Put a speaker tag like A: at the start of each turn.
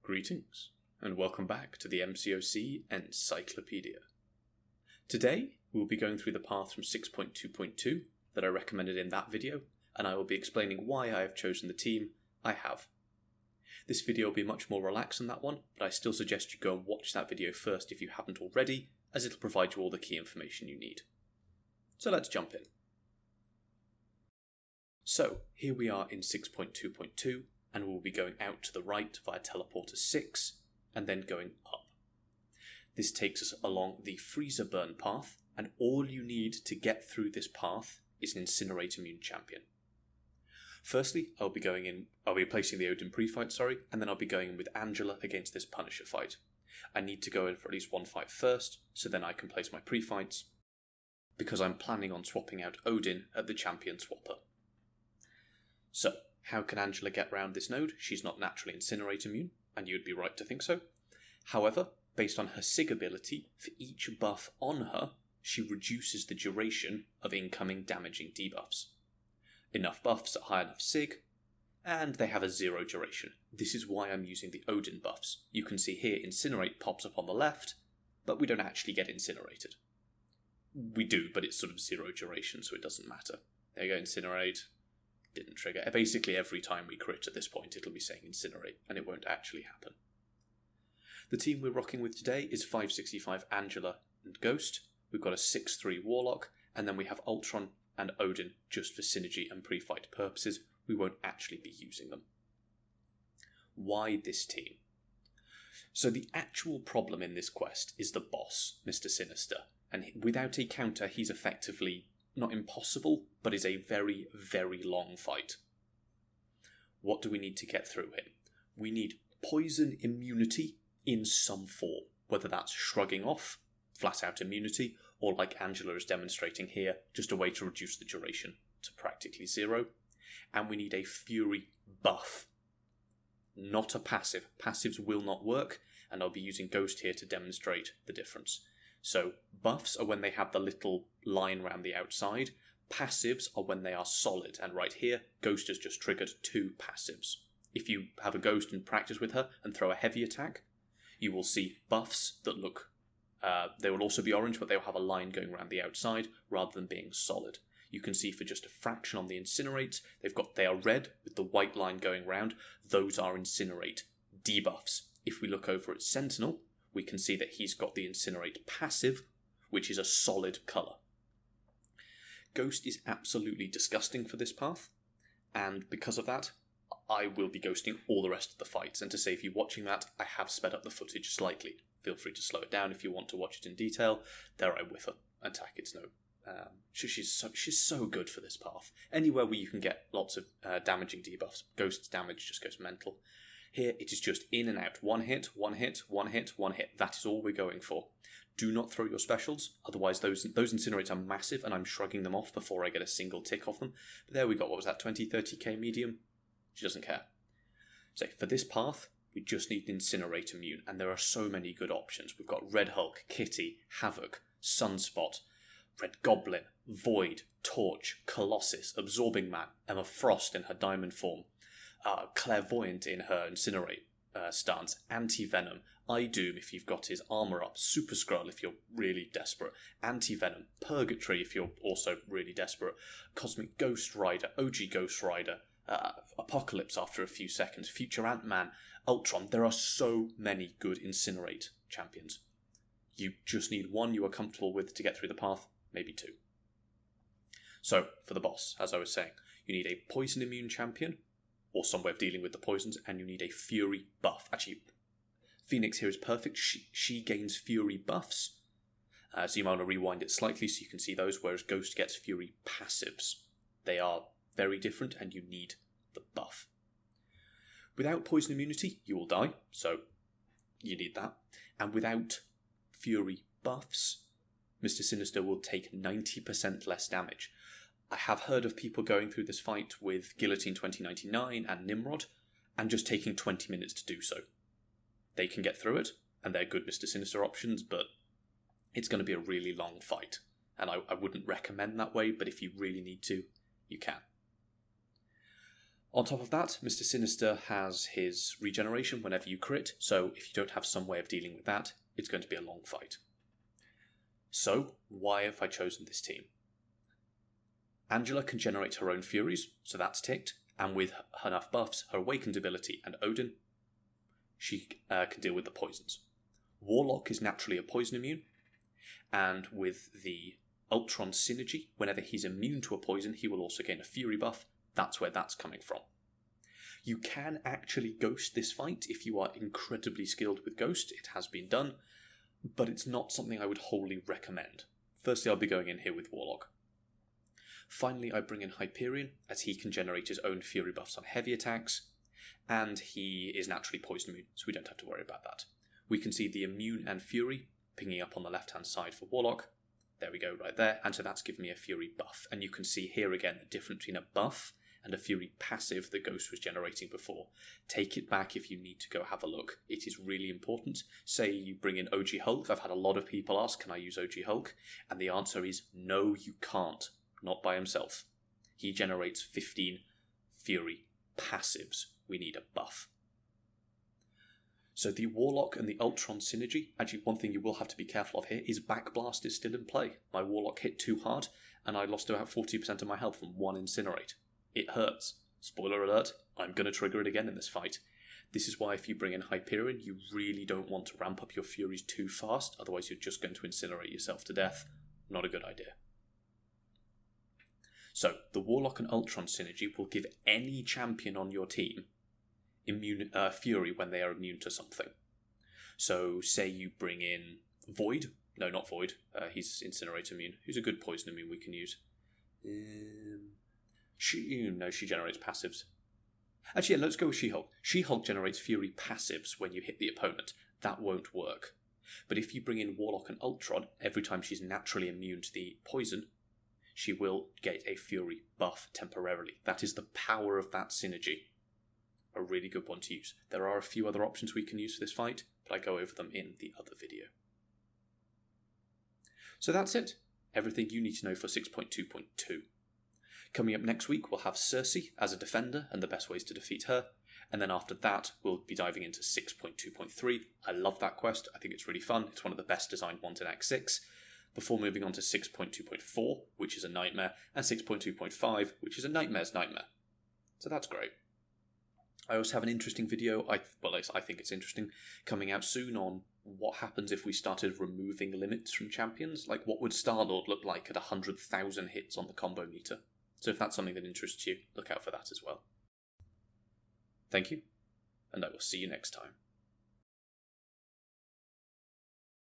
A: Greetings, and welcome back to the MCOC Encyclopedia. Today, we'll be going through the path from 6.2.2 that I recommended in that video, and I will be explaining why I have chosen the team I have. This video will be much more relaxed than that one, but I still suggest you go and watch that video first if you haven't already, as it'll provide you all the key information you need. So let's jump in. So, here we are in 6.2.2, and we'll be going out to the right via teleporter 6, and then going up. This takes us along the freezer burn path, and all you need to get through this path is an Incinerate Immune champion. Firstly, I'll be placing the Odin pre-fight, and then I'll be going in with Angela against this Punisher fight. I need to go in for at least one fight first, so then I can place my pre-fights, because I'm planning on swapping out Odin at the champion swapper. So, how can Angela get around this node? She's not naturally Incinerate Immune, and you'd be right to think so. However, based on her SIG ability, for each buff on her, she reduces the duration of incoming damaging debuffs. Enough buffs at high enough SIG, and they have a 0 duration. This is why I'm using the Odin buffs. You can see here Incinerate pops up on the left, but we don't actually get incinerated. We do, but it's sort of 0 duration, so it doesn't matter. There you go, Incinerate. Didn't trigger. Basically every time we crit at this point it'll be saying Incinerate, and it won't actually happen. The team we're rocking with today is 565 Angela and Ghost. We've got a 6-3 Warlock, and then we have Ultron and Odin just for synergy and pre-fight purposes. We won't actually be using them. Why this team? So the actual problem in this quest is the boss, Mr. Sinister, and without a counter he's effectively not impossible, but is a very, very long fight. What do we need to get through him? We need poison immunity in some form, whether that's shrugging off, flat out immunity, or like Angela is demonstrating here, just a way to reduce the duration to practically 0. And we need a fury buff, not a passive. Passives will not work, and I'll be using Ghost here to demonstrate the difference. So, buffs are when they have the little line around the outside. Passives are when they are solid. And right here, Ghost has just triggered 2 passives. If you have a Ghost and practice with her and throw a heavy attack, you will see buffs that look... they will also be orange, but they will have a line going around the outside rather than being solid. You can see for just a fraction on the Incinerate, they are red with the white line going around. Those are Incinerate debuffs. If we look over at Sentinel, we can see that he's got the Incinerate passive, which is a solid colour. Ghost is absolutely disgusting for this path, and because of that, I will be ghosting all the rest of the fights, and to save you watching that, I have sped up the footage slightly. Feel free to slow it down if you want to watch it in detail. There I whiff her attack, it's no... she's so good for this path. Anywhere where you can get lots of damaging debuffs, Ghost's damage just goes mental. Here, it is just in and out. One hit, one hit, one hit, one hit. That is all we're going for. Do not throw your specials, otherwise those Incinerates are massive and I'm shrugging them off before I get a single tick off them. But there we go, what was that, 20-30k medium? She doesn't care. So, for this path, we just need Incinerate Immune, and there are so many good options. We've got Red Hulk, Kitty, Havoc, Sunspot, Red Goblin, Void, Torch, Colossus, Absorbing Man, Emma Frost in her diamond form, Clairvoyant in her Incinerate stance, Anti-Venom, Doom if you've got his armour up, Super Skrull if you're really desperate, Anti-Venom, Purgatory if you're also really desperate, Cosmic Ghost Rider, OG Ghost Rider, Apocalypse after a few seconds, Future Ant-Man, Ultron. There are so many good Incinerate champions. You just need one you are comfortable with to get through the path, maybe 2. So, for the boss, as I was saying, you need a poison immune champion, or some way of dealing with the poisons, and you need a fury buff. Actually, Phoenix here is perfect. She gains fury buffs, so you might want to rewind it slightly so you can see those, whereas Ghost gets fury passives. They are very different, and you need the buff. Without poison immunity, you will die, so you need that. And without fury buffs, Mr. Sinister will take 90% less damage. I have heard of people going through this fight with Guillotine 2099 and Nimrod, and just taking 20 minutes to do so. They can get through it, and they're good Mr. Sinister options, but it's going to be a really long fight, and I wouldn't recommend that way, but if you really need to, you can. On top of that, Mr. Sinister has his regeneration whenever you crit, so if you don't have some way of dealing with that, it's going to be a long fight. So, why have I chosen this team? Angela can generate her own Furies, so that's ticked, and with enough buffs, her Awakened ability and Odin, she can deal with the poisons. Warlock is naturally a poison immune, and with the Ultron synergy, whenever he's immune to a poison, he will also gain a Fury buff. That's where that's coming from. You can actually Ghost this fight if you are incredibly skilled with Ghost. It has been done, but it's not something I would wholly recommend. Firstly, I'll be going in here with Warlock. Finally, I bring in Hyperion, as he can generate his own Fury buffs on heavy attacks, and he is naturally poison immune, so we don't have to worry about that. We can see the Immune and Fury pinging up on the left-hand side for Warlock. There we go, right there, and so that's given me a Fury buff. And you can see here again the difference between a buff and a Fury passive that Ghost was generating before. Take it back if you need to go have a look. It is really important. Say you bring in OG Hulk. I've had a lot of people ask, can I use OG Hulk? And the answer is no, you can't. Not by himself. He generates 15 Fury passives. We need a buff. So the Warlock and the Ultron synergy, actually one thing you will have to be careful of here is Backblast is still in play. My Warlock hit too hard and I lost about 40% of my health from one Incinerate. It hurts. Spoiler alert, I'm going to trigger it again in this fight. This is why if you bring in Hyperion, you really don't want to ramp up your Furies too fast, otherwise you're just going to incinerate yourself to death. Not a good idea. So, the Warlock and Ultron synergy will give any champion on your team Fury when they are immune to something. So, say you bring in Void. No, not Void. He's Incinerate immune. Who's a good poison immune we can use? She generates passives. Actually, yeah, let's go with She-Hulk. She-Hulk generates Fury passives when you hit the opponent. That won't work. But if you bring in Warlock and Ultron, every time she's naturally immune to the poison, she will get a Fury buff temporarily. That is the power of that synergy. A really good one to use. There are a few other options we can use for this fight, but I go over them in the other video. So that's it. Everything you need to know for 6.2.2. Coming up next week, we'll have Cersei as a defender and the best ways to defeat her. And then after that, we'll be diving into 6.2.3. I love that quest. I think it's really fun. It's one of the best designed ones in Act 6. Before moving on to 6.2.4, which is a nightmare, and 6.2.5, which is a nightmare's nightmare. So that's great. I also have an interesting video, I think it's interesting, coming out soon on what happens if we started removing limits from champions. Like, what would Star-Lord look like at 100,000 hits on the combo meter? So if that's something that interests you, look out for that as well. Thank you, and I will see you next time.